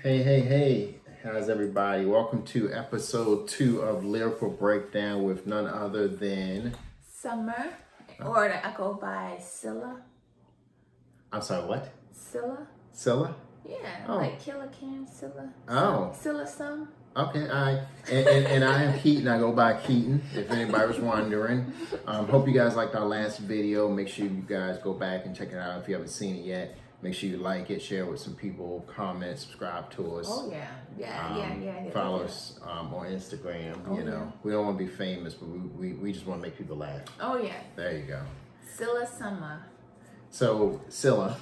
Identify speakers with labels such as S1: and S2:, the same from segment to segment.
S1: Hey, how's everybody? Welcome to episode 2 of Lyrical Breakdown with none other than...
S2: Summer, or I go by Scylla.
S1: I'm sorry, what?
S2: Scylla?
S1: Scylla?
S2: Yeah,
S1: Oh.
S2: like Killer Cam, Scylla.
S1: Oh.
S2: Scylla Sum.
S1: Okay, all right. And I am Keaton. I go by Keaton, if anybody was wondering. Hope you guys liked our last video. Make sure you guys go back and check it out if you haven't seen it yet. Make sure you like it, share with some people, comment, subscribe to us.
S2: Oh, yeah.
S1: Follow us on Instagram. You know, we don't want to be famous, but we just want to make people laugh.
S2: Oh, yeah.
S1: There you go.
S2: Scylla Summer.
S1: So, Scylla,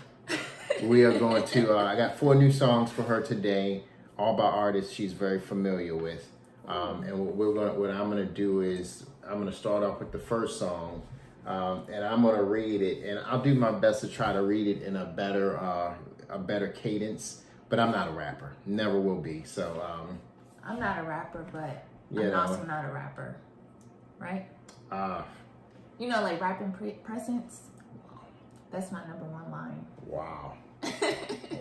S1: we are going to, I got 4 new songs for her today, all by artists she's very familiar with. And what I'm going to do is, I'm going to start off with the first song, and I'm going to read it, and I'll do my best to try to read it in a better cadence, but I'm not a rapper, never will be, so.
S2: I'm not a rapper, but
S1: I'm
S2: also not a rapper, right? You know, like rapping presents? That's my #1 line.
S1: Wow.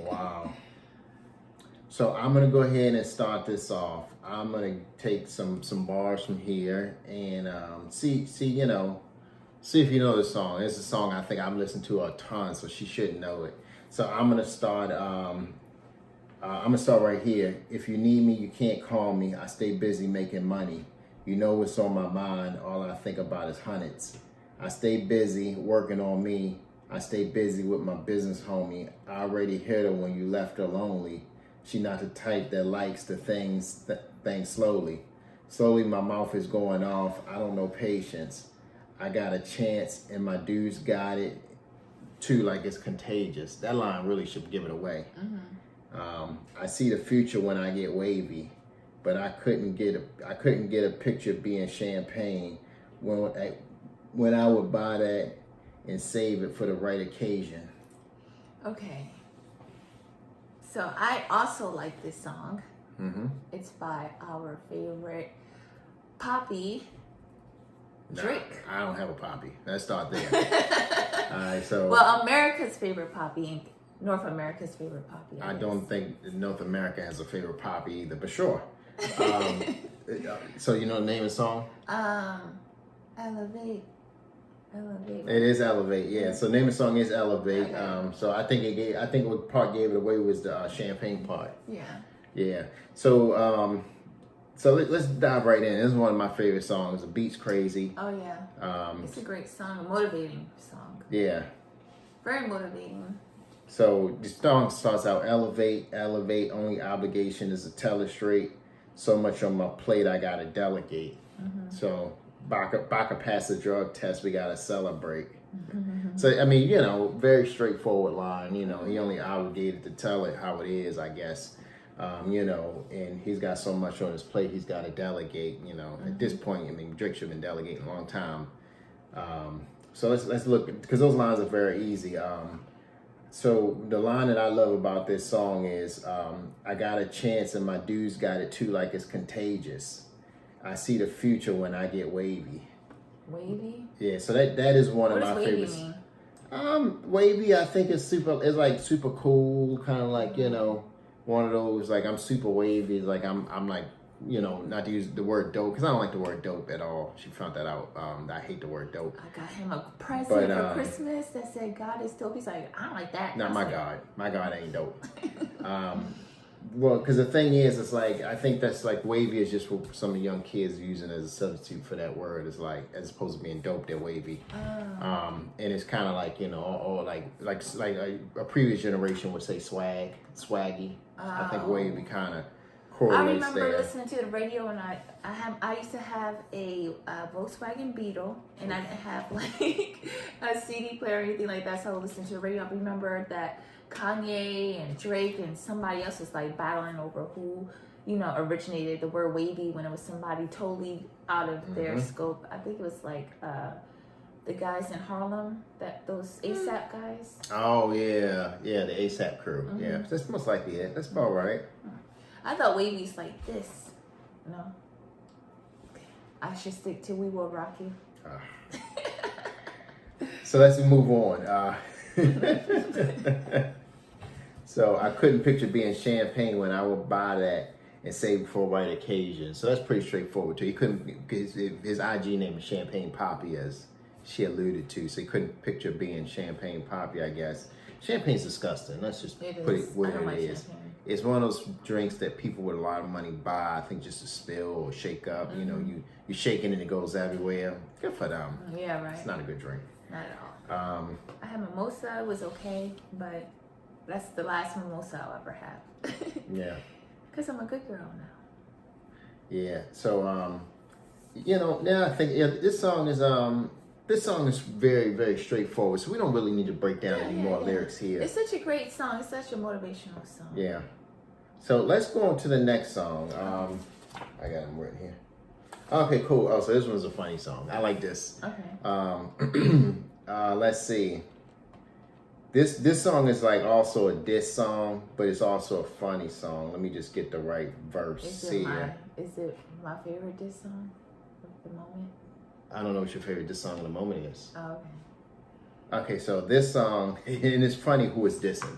S1: Wow. So I'm gonna go ahead and start this off. I'm gonna take some bars from here and see if you know this song. It's a song I think I've listened to a ton, so she should know it. So I'm gonna start. I'm gonna start right here. If you need me, you can't call me. I stay busy making money. You know what's on my mind. All I think about is hundreds. I stay busy working on me. I stay busy with my business homie. I already hit her when you left her lonely. She not the type that likes the things slowly. Slowly my mouth is going off. I don't know patience. I got a chance and my dudes got it too, like it's contagious. That line really should give it away. Mm-hmm. I see the future when I get wavy, but I couldn't get a picture being champagne when I would buy that and save it for the right occasion.
S2: Okay. So I also like this song.
S1: Mm-hmm.
S2: It's by our favorite Poppy, Drake.
S1: I don't have a Poppy. Let's start there. All right, so.
S2: Well, America's favorite Poppy and North America's favorite Poppy.
S1: I don't think North America has a favorite Poppy either, but sure. So you know the name of the song?
S2: Elevate.
S1: It is Elevate, yeah. So the name of the song is Elevate. Okay. So I think what part gave it away was the champagne part.
S2: Yeah.
S1: Yeah. So let's dive right in. This is one of my favorite songs. The beat's crazy.
S2: Oh yeah. It's a great song, a motivating song.
S1: Yeah.
S2: Very motivating.
S1: So the song starts out, elevate, only obligation is to tell it straight. So much on my plate, I gotta delegate. Mm-hmm. So Baca passed the drug test, we gotta celebrate. Mm-hmm. So I mean, you know, very straightforward line. You know, he only obligated to tell it how it is, I guess. You know, and he's got so much on his plate, he's got to delegate. You know, at this point, I mean, Drake should have been delegating a long time. So let's look, because those lines are very easy. So the line that I love about this song is, I got a chance and my dudes got it too, like it's contagious. I see the future when I get wavy.
S2: Wavy?
S1: Yeah, so that is one of my favorites.
S2: What does wavy mean?
S1: Wavy, I think it's like super cool, kind of like, you know, one of those, like I'm super wavy, it's like I'm like, you know, not to use the word dope, because I don't like the word dope at all. She found that out. I hate the word dope.
S2: I got him a present for Christmas that said God is dope. He's like, I don't like that.
S1: Not my God. My God ain't dope. Well, because the thing is, it's like, I think that's like wavy is just what some of the young kids are using as a substitute for that word. It's like, as opposed to being dope, they're wavy. And it's kind of like, you know, or like a previous generation would say swaggy. I think wavy kind of correlates there.
S2: I remember listening to the radio, and I used to have a Volkswagen Beetle, and I didn't have like a CD player or anything like that, so I would listen to the radio. I remember that Kanye and Drake and somebody else was like battling over who, you know, originated the word wavy when it was somebody totally out of their scope. I think it was like the guys in Harlem, those ASAP guys. Oh
S1: yeah, the ASAP crew. Mm-hmm. Yeah, that's most likely it. That's about right.
S2: I thought wavy's like this. No, I should stick to We Will Rock You.
S1: So let's move on. So I couldn't picture being champagne when I would buy that and save for a right occasion. So that's pretty straightforward too. He couldn't, because his IG name is Champagne Poppy, as she alluded to. So he couldn't picture being Champagne Poppy, I guess. Champagne's disgusting. Let's just put it where it is. Champagne. It's one of those drinks that people with a lot of money buy, I think, just to spill or shake up. You know, you shake it and it goes everywhere. Good for them.
S2: Yeah, right.
S1: It's not a good drink.
S2: Not at all. I had mimosa. It was okay, but that's the last mimosa I'll ever have.
S1: Yeah.
S2: Because I'm a good girl now.
S1: Yeah. So, you know, now I think this song is very, very straightforward. So we don't really need to break down any more lyrics here.
S2: It's such a great song. It's such a motivational song.
S1: Yeah. So let's go on to the next song. I got them written here. Okay, cool. Oh, so this one's a funny song. I like this.
S2: Okay.
S1: Let's see. This song is like also a diss song, but it's also a funny song. Let me just get the right verse.
S2: Is it my favorite diss song of the moment?
S1: I don't know what your favorite diss song of the moment is.
S2: Oh, okay.
S1: Okay, so this song, and it's funny who is dissing.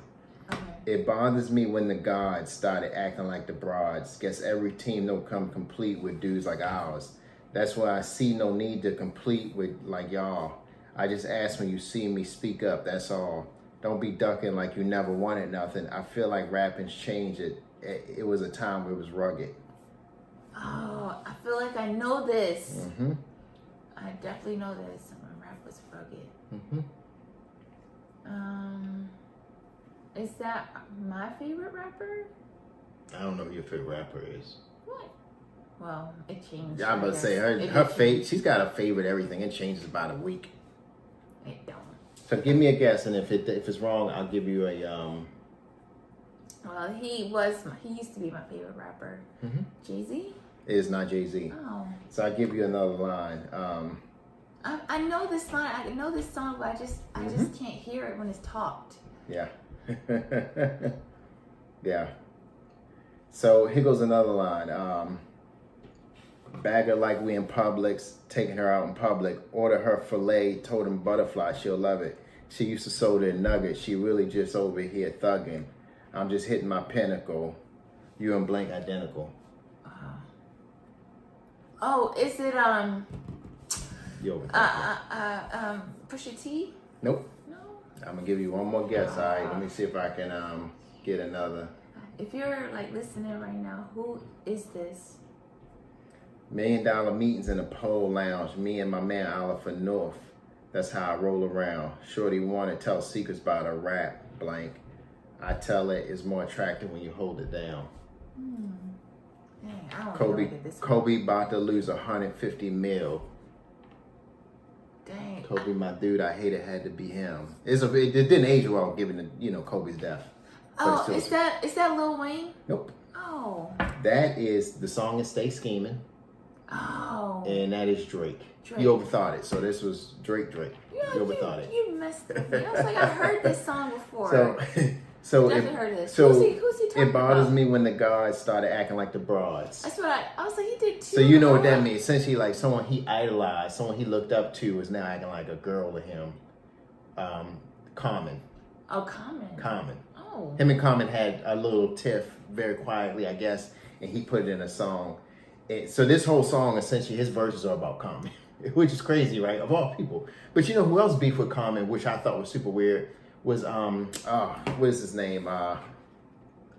S2: Okay.
S1: It bothers me when the gods started acting like the broads. Guess every team don't come complete with dudes like ours. That's why I see no need to complete with like y'all. I just ask when you see me speak up, that's all. Don't be ducking like you never wanted nothing. I feel like rapping's changed it. It was a time where it was rugged.
S2: Oh, I feel like I know this.
S1: Mm-hmm.
S2: I definitely know this. My rap was rugged.
S1: Mm-hmm.
S2: Is that my favorite rapper?
S1: I don't know who your favorite rapper is.
S2: What? Well, it changed.
S1: Yeah, I'm about to say her favorite. She's got a favorite everything. It changes about a week.
S2: It don't.
S1: So give me a guess, and if it's wrong, I'll give you a
S2: Well, he used to be my favorite rapper.
S1: Mm-hmm.
S2: Jay-Z?
S1: It is not Jay-Z.
S2: Oh.
S1: So I'll give you another line.
S2: I know this line. I know this song, but I just can't hear it when it's talked.
S1: Yeah. Yeah. So here goes another line. Bag her like we in Publix, taking her out in public. Order her filet, told him butterfly, she'll love it. She used to soda and nuggets. She really just over here thugging. I'm just hitting my pinnacle. You and Blank identical.
S2: Oh, is it
S1: Yo.
S2: Pusha T?
S1: Nope.
S2: No.
S1: I'm gonna give you one more guess. All right. Let me see if I can get another.
S2: If you're like listening right now, who is this?
S1: $1 million meetings in a pole lounge. Me and my man Oliver North. That's how I roll around. Shorty wanna tell secrets about a rap. Blank. I tell it is more attractive when you hold it down.
S2: Dang, I don't know this
S1: Kobe about to lose 150 mil.
S2: Dang.
S1: Kobe, my dude, I hate it had to be him. It didn't age well given Kobe's death.
S2: Oh, is that Lil Wayne?
S1: Nope.
S2: Oh.
S1: That is, the song is Stay Scheming.
S2: Oh.
S1: And that is Drake. You overthought it. So this was Drake. You overthought it.
S2: You messed with me. I was like, I heard this song before.
S1: So
S2: Definitely heard of this.
S1: So
S2: who's he talking
S1: it bothers
S2: about?
S1: me when the guys started acting like the broads.
S2: That's what I was like, he did too.
S1: So you know what that means. Essentially, like someone he idolized, someone he looked up to is now acting like a girl to him. Common.
S2: Oh, Common. Oh.
S1: Him and Common had a little tiff very quietly, I guess, and he put it in a song. So this whole song, essentially, his verses are about Common, which is crazy, right? Of all people. But you know who else beefed with Common, which I thought was super weird, was, what is his name?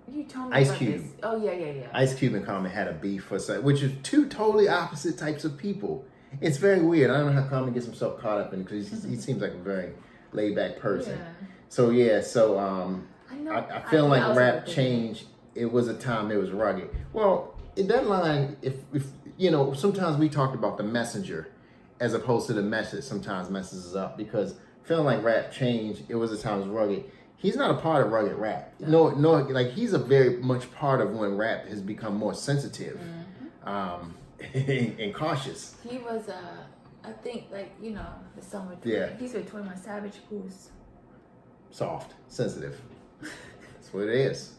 S2: You told me
S1: Ice
S2: about
S1: Cube.
S2: This. Oh, yeah.
S1: Ice Cube and Common had a beef, which is two totally opposite types of people. It's very weird. I don't know how Common gets himself caught up in it, because he seems like a very laid-back person.
S2: Yeah.
S1: So, I feel like rap changed. It was a time it was rugged. Well, in that line, if sometimes we talked about the messenger as opposed to the message sometimes messes us up, because feeling like rap changed, it was a time it was rugged. He's not a part of rugged rap. No, like he's a very much part of when rap has become more sensitive and cautious.
S2: He was, I think, like, the song with he's with 21 Savage, who's
S1: soft, sensitive. That's what it is.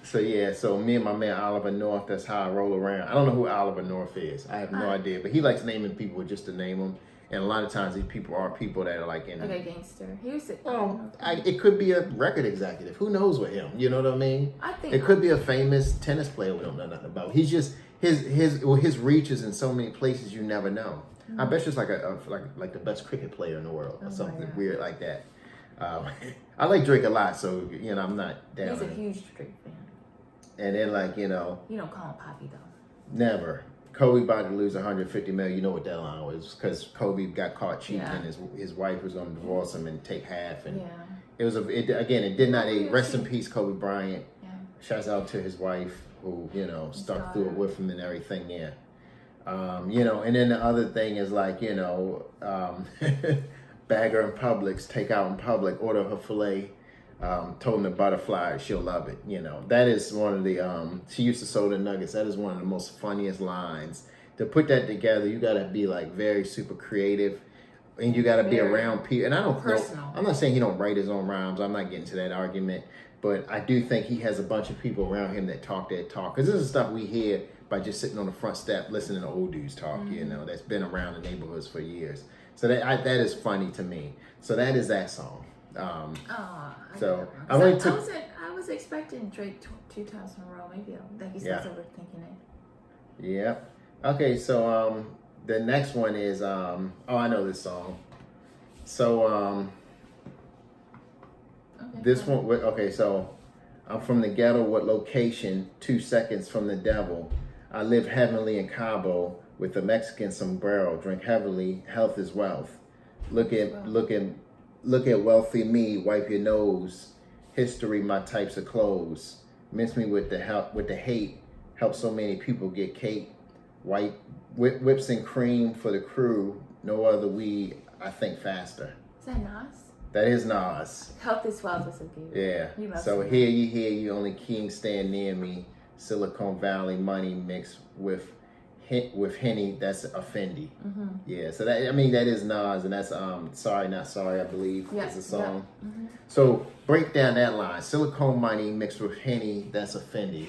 S1: So yeah, so me and my man Oliver North, that's how I roll around. I don't know who Oliver North is. I have no idea, but he likes naming people just to name them. And a lot of times these people are people that are like in.
S2: Like a gangster. He was.
S1: It could be a record executive. Who knows with him? You know what I mean?
S2: I think
S1: it could be a famous tennis player we don't know nothing about. He's just his reach is in so many places you never know. I bet you it's like like the best cricket player in the world or something weird like that. I like Drake a lot, so I'm not down.
S2: He's a huge Drake fan.
S1: And then
S2: You don't call him Poppy though.
S1: never. Kobe about to lose 150 million. You know what that line was, because Kobe got caught cheating, and his wife was going to divorce him and take half. And it was it did not. Rest in peace, Kobe Bryant. Yeah. Shouts out to his wife who stuck through it with him and everything. Yeah. And then the other thing is like Bagger in Publix, take out in public, order her filet. Told him to butterfly, she'll love it. That is one of the, she used to sew the nuggets. That is one of the most funniest lines. To put that together, you got to be like very super creative, and you got to be around people. And I don't know, I'm not saying he don't write his own rhymes. I'm not getting to that argument, but I do think he has a bunch of people around him that talk that talk. Because this is stuff we hear by just sitting on the front step listening to old dudes talk, that's been around the neighborhoods for years. So that is funny to me. So that is that song.
S2: I was expecting Drake 2 times in a row. Maybe like he starts overthinking it.
S1: Yeah. Okay, so the next one is I know this song. So this one. Okay, so I'm from the ghetto. What location? 2 seconds from the devil. I live heavenly in Cabo with a Mexican sombrero. Drink heavily. Health is wealth. Look at wealthy me, wipe your nose. History, my types of clothes. Mince me with the hate. Help so many people get cake. White whips and cream for the crew. No other weed, I think faster.
S2: Is that Nas?
S1: That is Nas.
S2: Health is wealth is a good.
S1: Yeah. So hear you only king stand near me. Silicon Valley money mixed with Henny, that's a Fendi. Yeah, so that is Nas, and that's Sorry Not Sorry, I believe is the song. So break down that line. Silicone money mixed with Henny, that's a Fendi.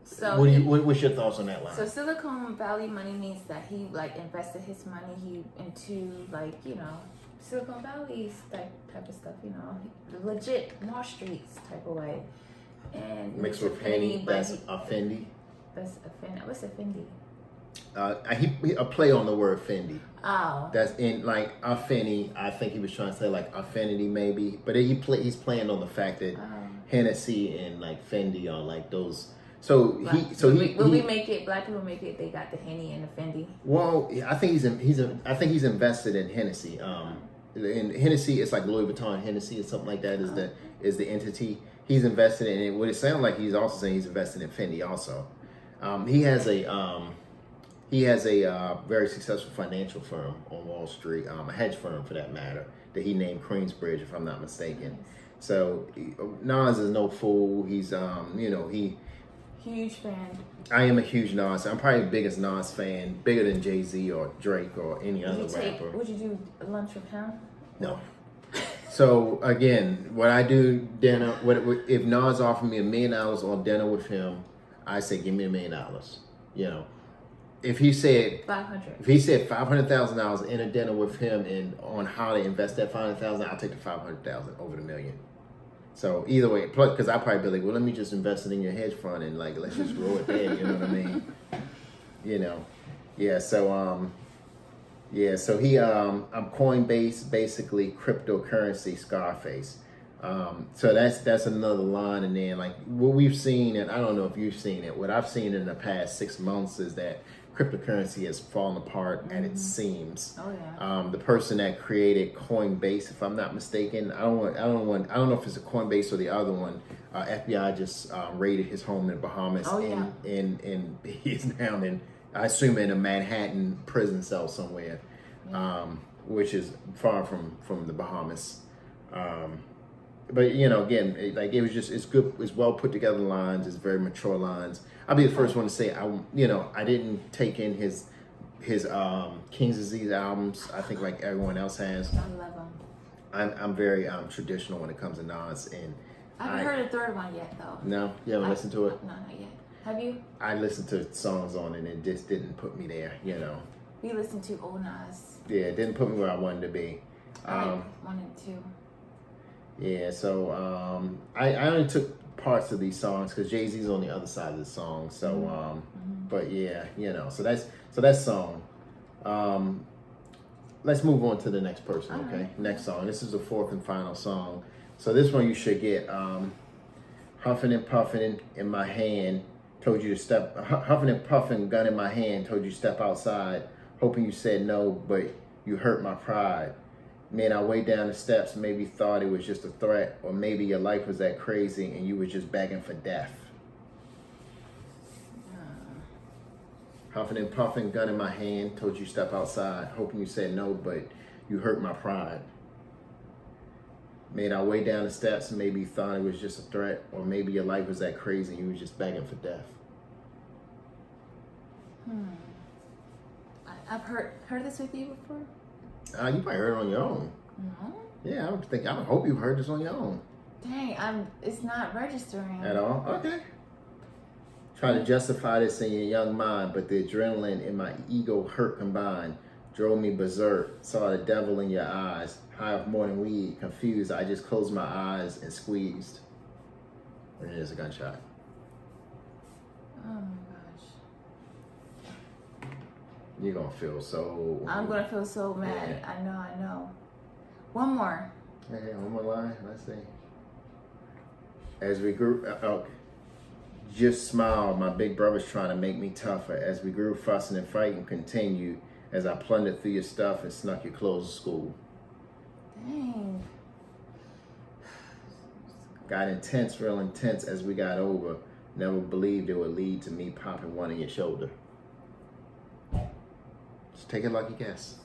S1: So what's your thoughts on that line?
S2: So Silicon Valley money means that he invested his money into Silicon Valley type of stuff, legit Wall Street type of way. And
S1: mixed with Henny, that's a Fendi.
S2: That's a Fendi. What's a Fendi?
S1: A play on the word Fendi.
S2: Oh.
S1: That's in like Affinity. I think he was trying to say like affinity maybe, but he's playing on the fact that Hennessy and like Fendi are like those. So we make it? Black people make it. They got the Henny and the Fendi. Well, I think he's invested in Hennessy. In Hennessy, it's like Louis Vuitton Hennessy or something like that. Is the entity he's invested in? And what it sounds like he's also saying he's invested in Fendi also. He has a very successful financial firm on Wall Street, a hedge firm for that matter, that he named Queensbridge, if I'm not mistaken. So Nas is no fool. He's
S2: huge fan.
S1: I am a huge Nas. I'm probably the biggest Nas fan, bigger than Jay-Z or Drake or any other rapper.
S2: Would you do lunch with him?
S1: No. So again, what I do dinner. If Nas offered me $1 million on dinner with him, I say give me $1 million. If he said 500, if he said $500,000 in a dinner with him and on how to invest that $500,000, I'll take the $500,000 over the $1 million. So either way, plus because I probably be like, well, let me just invest it in your hedge fund and like let's just grow it there. You know what I mean? Yeah. So he I'm Coinbase, basically cryptocurrency Scarface. So that's another line, and then like what we've seen, and I don't know if you've seen it. What I've seen in the past 6 months is that cryptocurrency has fallen apart at its seams.
S2: Oh yeah.
S1: The person that created Coinbase, if I'm not mistaken, I don't know if it's a Coinbase or the other one. FBI just raided his home in the Bahamas, and he's now I assume in a Manhattan prison cell somewhere, which is far from the Bahamas. But again, it's good. It's well put together lines. It's very mature lines. I'll be the first one to say I didn't take in his King's Disease albums. I think like everyone else has.
S2: I love them.
S1: I'm very traditional when it comes to Nas, and
S2: I haven't heard the third one yet, though.
S1: No? You haven't listened to it?
S2: No, not yet. Have you?
S1: I listened to songs on it and it just didn't put me there, you know.
S2: We listened to Old Nas.
S1: Yeah, it didn't put me where I wanted to be.
S2: I like 1 and 2.
S1: Yeah, so I only took parts of these songs because Jay-Z's on the other side of the song. So, but yeah, you know, so that's song. Let's move on to the next person, okay?
S2: Right.
S1: Next song. This is the fourth and final song. So this one you should get. Huffing and puffing in my hand, told you to step. Huffing and puffing, gun in my hand, told you to step outside. Hoping you said no, but you hurt my pride. Made our way down the steps, maybe thought it was just a threat, or maybe your life was that crazy and you were just begging for death. Huffing and puffing, gun in my hand, told you to step outside. Hoping you said no, but you hurt my pride. Made our way down the steps, maybe thought it was just a threat, or maybe your life was that crazy and you were just begging for death.
S2: I've heard this with you before.
S1: You probably heard it on your own.
S2: No.
S1: Yeah, I would hope you've heard this on your own.
S2: Dang, it's not registering
S1: At all? Okay. Try to justify this in your young mind, but the adrenaline in my ego hurt combined. Drove me berserk, saw the devil in your eyes. High of morning weed, confused, I just closed my eyes and squeezed. And it is a gunshot.
S2: Oh my gosh.
S1: You're gonna feel so...
S2: I'm gonna feel so mad.
S1: Yeah.
S2: I know. One more.
S1: Okay, one more line. Let's see. As we grew... just smiled. My big brother's trying to make me tougher. As we grew, fussing and fighting continued. As I plundered through your stuff and snuck your clothes to school.
S2: Dang.
S1: Got intense, real intense as we got over. Never believed it would lead to me popping one in your shoulder. Just take it like you guess.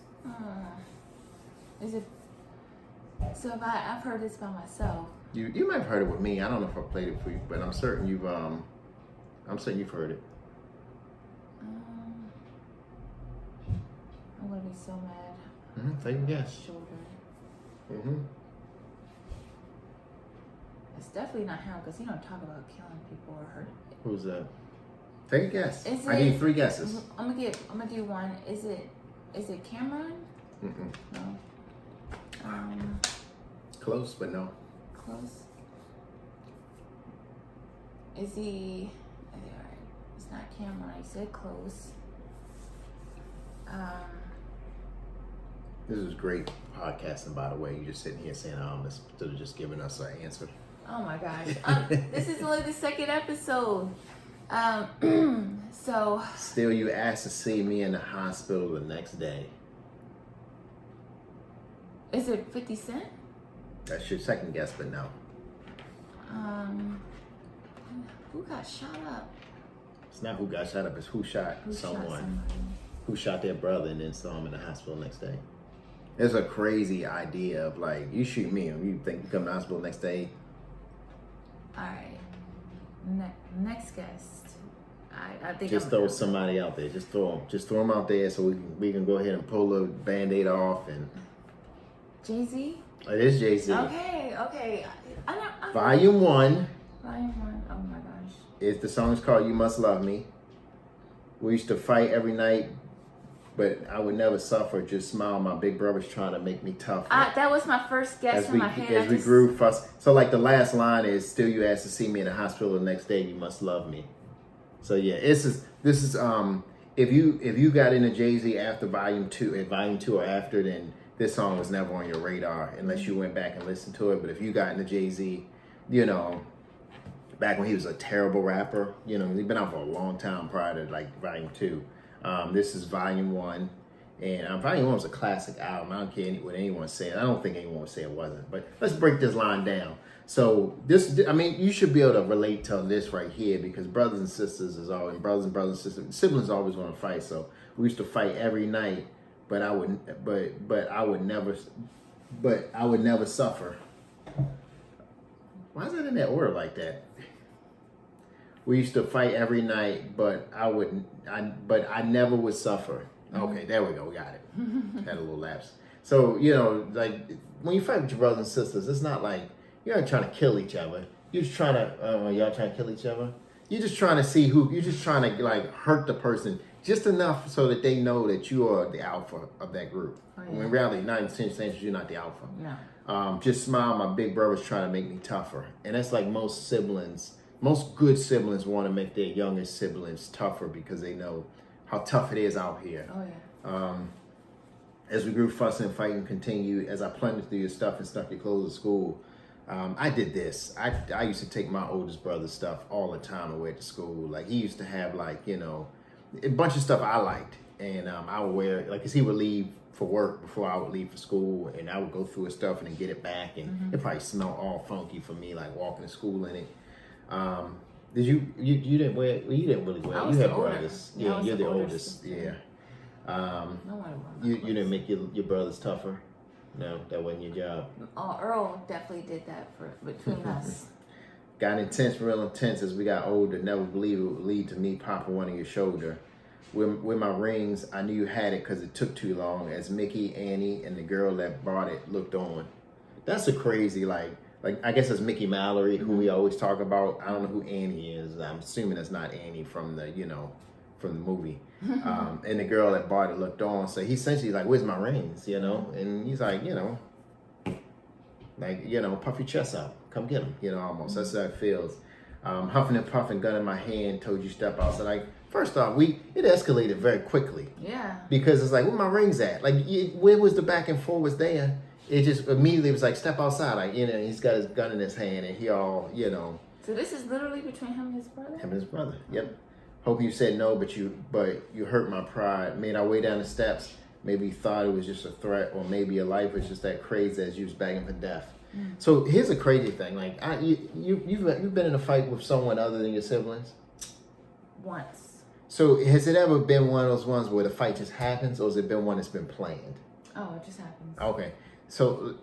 S2: Is it? So if I've heard this by myself.
S1: You might have heard it with me. I don't know if I played it for you, but I'm certain you've heard it.
S2: I'm gonna be so mad.
S1: Take a guess.
S2: Shoulder. It's definitely not him because he don't talk about killing people or hurting.
S1: Who's that? Take a guess.
S2: Is
S1: I
S2: it-
S1: need 3 guesses.
S2: I'm gonna do one. Is it Cameron? No.
S1: Close, but no.
S2: Close. Is he? Okay, all right. It's not Cameron. I said close.
S1: This is great podcasting, by the way. You're just sitting here saying, instead of just giving us an answer.
S2: Oh my gosh. This is only the 2nd episode. So.
S1: Still, you asked to see me in the hospital the next day.
S2: Is it 50 Cent?
S1: That's your second guess, but no.
S2: Who got shot up?
S1: It's not who got shot up, it's who shot someone.
S2: somebody?
S1: Who shot their brother and then saw him in the hospital the next day. There's a crazy idea of like, you shoot me and you think you come to the hospital the next day.
S2: All right. Next guest. I think
S1: Just throw somebody out there. Just throw them out there so we can go ahead and pull the Band-Aid off. And
S2: Jay-Z?
S1: it is Jay-Z.
S2: Okay. I
S1: Volume 1
S2: Volume 1. Oh my gosh.
S1: is the song's called You Must Love Me. We used to fight every night, but I would never suffer. Just smile. My big brother's trying to make me tough.
S2: That was my first guess in my head.
S1: As we grew fuss. So like the last line is, still you asked to see me in the hospital the next day. You must love me. So yeah, this is if you got into Jay-Z after Volume 2 or after, then this song was never on your radar unless you went back and listened to it. But if you got into Jay-Z, back when he was a terrible rapper, he's been out for a long time prior to like Volume 2. This is Volume 1. And Volume 1 was a classic album. I don't care what anyone said. I don't think anyone would say it wasn't. But let's break this line down. So you should be able to relate to this right here because brothers and sisters brothers and sisters, siblings always want to fight. So we used to fight every night, but I would never suffer. Why is it in that order like that? We used to fight every night, but I never would suffer. Okay, there we go. We got it. Had a little lapse. So, like when you fight with your brothers and sisters, it's not like you're not trying to kill each other. You're just trying to, y'all trying to kill each other? You're just trying to see you're just trying to like hurt the person just enough so that they know that you are the alpha of that group. Oh, yeah. When really, 90% you're not the alpha.
S2: No.
S1: Just smile, my big brother's trying to make me tougher. And that's like most siblings, most good siblings want to make their youngest siblings tougher because they know how tough it is out here.
S2: Oh, yeah.
S1: As we grew fussing and fighting continued, as I plundered through your stuff and stuck your clothes at school, I did this. I used to take my oldest brother's stuff all the time and wear it to school. Like he used to have like, you know, a bunch of stuff I liked. And I would wear it, like, cause he would leave for work before I would leave for school. And I would go through his stuff and then get it back. And it probably smelled all funky for me, like walking to school in it. Did you didn't wear, well, you didn't really wear it. You had brothers. Yeah, you're the oldest. Yeah. You didn't make your brothers tougher? No, that wasn't your job.
S2: Oh, Earl definitely did that between us.
S1: Got intense, real intense as we got older. Never believed it would lead to me popping one on your shoulder. With my rings, I knew you had it because it took too long. As Mickey, Annie, and the girl that bought it looked on. That's a crazy, like I guess it's Mickey Mallory, who we always talk about. I don't know who Annie is. I'm assuming it's not Annie from the movie. And the girl that bought it looked on. So he's essentially like, where's my rings, you know? And he's like, puff your chest out. Come get them, almost. That's how it feels. Huffing and puffing, gun in my hand, told you step out. So like, first off, it escalated very quickly.
S2: Yeah.
S1: Because it's like, where my rings at? Like, where was the back and forth was there? It just immediately was like, step outside. Like, he's got his gun in his hand and he all,
S2: So this is literally between him and his brother?
S1: Him and his brother, yep. Hope you said no, but you hurt my pride. Made our way down the steps. Maybe you thought it was just a threat, or maybe your life was just that crazy as you was begging for death. So here's a crazy thing. Like, you've been in a fight with someone other than your siblings?
S2: Once.
S1: So has it ever been one of those ones where the fight just happens, or has it been one that's been planned?
S2: Oh, it just happens.
S1: Okay. So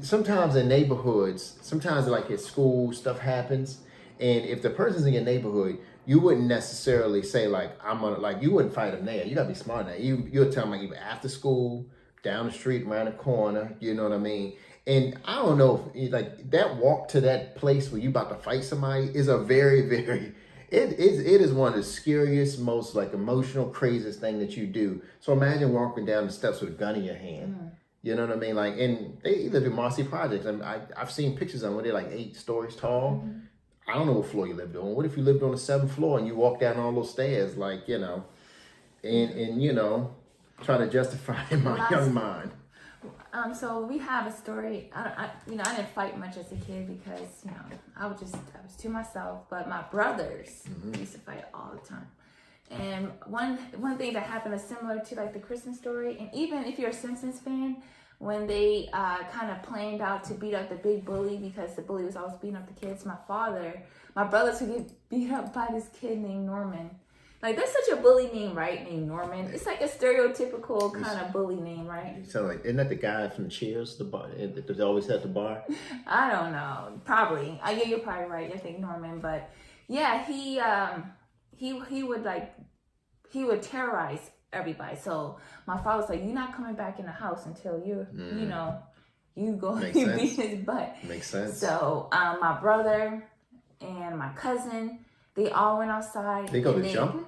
S1: sometimes in neighborhoods, sometimes like at school, stuff happens. And if the person's in your neighborhood, you wouldn't necessarily say you wouldn't fight them there. You gotta be smart now. You'll tell them like either after school, down the street, around the corner, you know what I mean? And I don't know if like that walk to that place where you about to fight somebody is a very, very, it is one of the scariest, most like emotional, craziest thing that you do. So imagine walking down the steps with a gun in your hand. You know what I mean? Like, and they live in Marcy Projects. I've seen pictures of them where they're like 8 stories tall. I don't know what floor you lived on. What if you lived on the 7th floor and you walk down all those stairs, like, and try to justify in my young mind.
S2: So we have a story. I didn't fight much as a kid because, I was to myself. But my brothers used to fight all the time. And one thing that happened is similar to like the Christmas story. And even if you're a Simpsons fan, when they kind of planned out to beat up the big bully because the bully was always beating up the kids, my brothers would get beat up by this kid named Norman. Like, that's such a bully name, right? Named Norman. It's like a stereotypical kind of bully name, right?
S1: So, like, isn't that the guy from Cheers, the bar that always had the bar?
S2: I don't know. Probably. Yeah, you're probably right. I think Norman. But, yeah, he would terrorize everybody. So, my father was like, you're not coming back in the house until you go and beat his butt.
S1: Makes sense.
S2: So, my brother and my cousin, they all went outside.
S1: They go to jumping?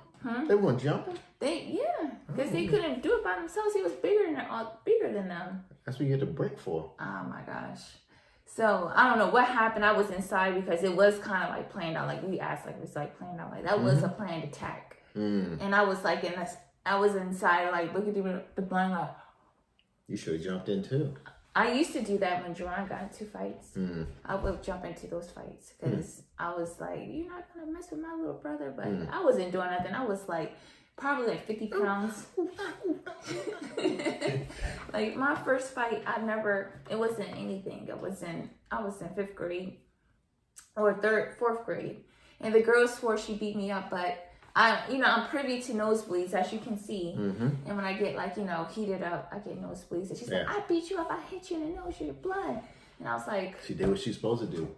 S1: They went jumping?
S2: Because they couldn't do it by themselves. He was bigger than them.
S1: That's what you get the brick for.
S2: Oh my gosh. So I don't know what happened. I was inside because it was kind of like planned out. Like we asked, like it was like planned out. Like that was a planned attack. And I was like I was inside, like looking through the blind, like.
S1: You should have jumped in too.
S2: I used to do that when Jerron got into fights. I would jump into those fights because I was like, you're not going to mess with my little brother. But I wasn't doing nothing. I was like, probably like 50 pounds. Like my first fight, it wasn't anything. I was in 5th grade or 4th grade. And the girl swore she beat me up, but I'm privy to nosebleeds, as you can see. And when I get heated up, I get nosebleeds. And she's like, I beat you up, I hit you in the nose, your blood. And I was like,
S1: she did what she's supposed to do.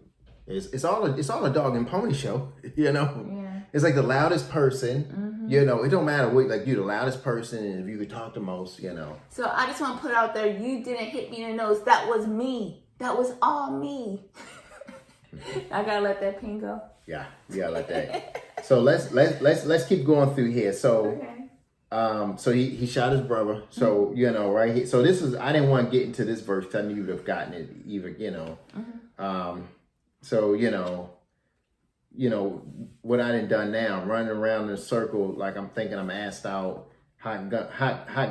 S1: It's all a dog and pony show, Yeah. It's like the loudest person, it don't matter what, like you're the loudest person, and if you could talk the most,
S2: So I just want to put out there, you didn't hit me in the nose. That was me. That was all me. I gotta let that pain go.
S1: Yeah, you gotta let that. So let's keep going through here. So so he shot his brother. So you know, right here. So this is I didn't want to get into this verse because I knew you would have gotten it either. You know, so you know what I done now, running around in a circle like I'm thinking I'm assed out. Hot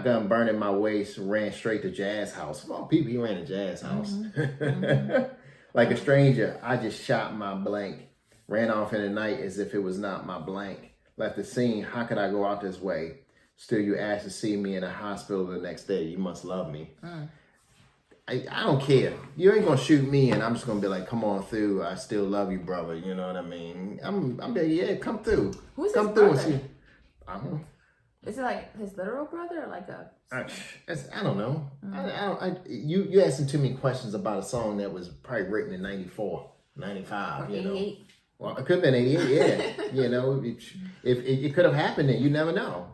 S1: gun burning my waist, ran straight to Jazz house. Of all people, he ran to Jazz house. Like a stranger, I just shot my blank. Ran off in the night as if it was not my blank. Left the scene, how could I go out this way? Still you asked to see me in a hospital the next day. You must love me. I don't care. You ain't gonna shoot me and I'm just gonna be like, come on through. I still love you, brother. You know what I mean? I'm like, yeah, come through.
S2: Who's
S1: come
S2: his
S1: through
S2: brother?
S1: and see. I don't know.
S2: Is it like his literal brother or like a?
S1: I don't know. You asking too many questions about a song that was probably written in 94, 95,
S2: or
S1: you know.
S2: 88?
S1: Well, it could have been 88, yeah. You know, if it could have happened, then you never know.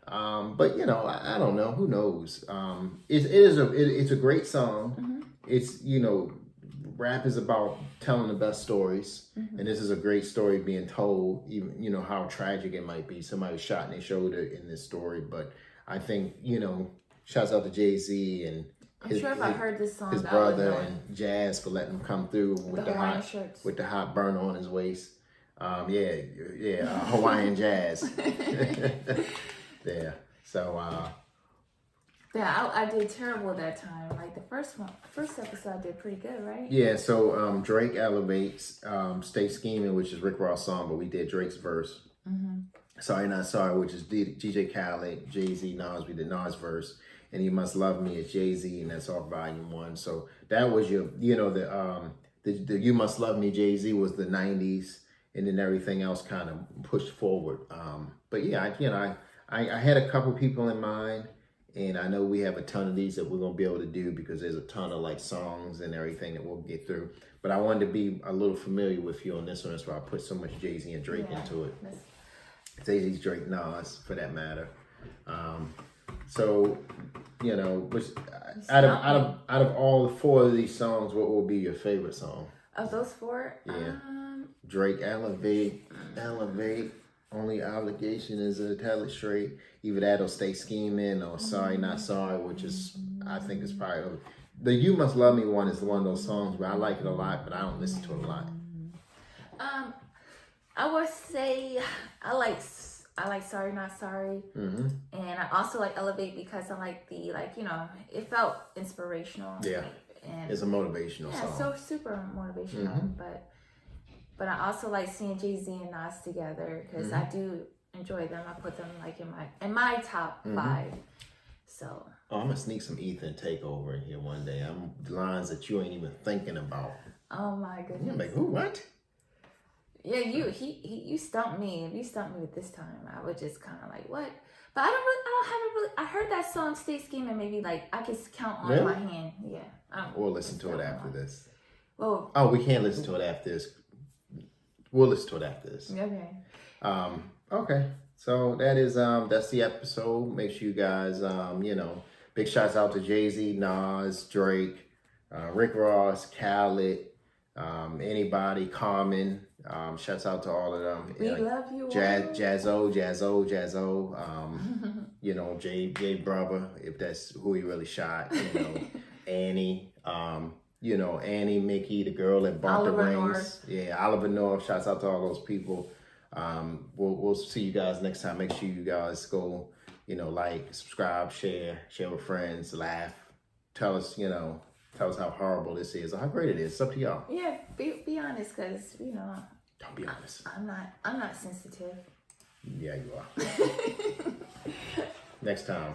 S1: But you know, I don't know. Who knows? It's a great song. It's, you know, rap is about telling the best stories, and this is a great story being told. Even, you know, how tragic it might be. Somebody was shot in their shoulder in this story, but I think, you know, shouts out to Jay-Z and his brother and Jazz for letting him come through with the hot burn on his waist. Hawaiian Jazz. Yeah. So
S2: yeah, I did terrible that time. Like the first episode I did pretty good, right?
S1: yeah, so Drake elevates Stay Scheming, which is Rick Ross' song, but we did Drake's verse. Sorry Not Sorry, which is DJ Khaled, Jay-Z, Nas. We did Nas' verse. And You Must Love Me is Jay-Z, and that's off Volume 1. So that was your, you know, the You Must Love Me, Jay-Z was the 90s, and then everything else kind of pushed forward. But yeah, I had a couple people in mind, and I know we have a ton of these that we're going to be able to do because there's a ton of like songs and everything that we'll get through. But I wanted to be a little familiar with you on this one. That's why I put so much Jay-Z and Drake into it. Jay-Z's Drake, Nas, for that matter. So, you know, which out of all 4 of these songs, what will be your favorite song?
S2: Of those 4?
S1: Yeah. Drake, Elevate. Only Obligation is to Tell It Straight. Either that or Stay Scheming or Sorry Not Sorry, which is, I think is probably, the You Must Love Me one is one of those songs where I like it a lot, but I don't listen to it a lot.
S2: I would say I like Sorry Not Sorry, and I also like Elevate because I like the, like, you know, it felt inspirational.
S1: Yeah, and it's a motivational song.
S2: So super motivational. But I also like seeing Jay-Z and Nas together because I do enjoy them. I put them like in my top 5. So.
S1: Oh, I'm gonna sneak some Ethan Takeover in here one day. I'm lines that you ain't even thinking about.
S2: Oh my goodness.
S1: You're like, who? What?
S2: Yeah, you stumped me. If you stumped me with this time, I would just kind of like, what? But I heard that song Stay Scheming maybe like I can count on my hand. Yeah.
S1: We'll listen to it after this.
S2: Well.
S1: Oh, we can't listen to it after this. We'll listen to it after this.
S2: Okay.
S1: Okay. So that is that's the episode. Make sure you guys you know, big shouts out to Jay-Z, Nas, Drake, Rick Ross, Khaled, anybody, Common. Shouts out to all of them.
S2: We love you.
S1: Jazzo. You know, Jay brother, if that's who he really shot. You know, Annie. You know, Annie, Mickey, the girl that bought the rings. North. Yeah, Oliver North. Shouts out to all those people. We'll see you guys next time. Make sure you guys go, you know, like, subscribe, share with friends, laugh. Tell us how horrible this is or how great it is. It's up to y'all.
S2: Yeah, be honest, because, you know.
S1: Don't be honest.
S2: I'm not sensitive.
S1: Yeah, you are. Next time.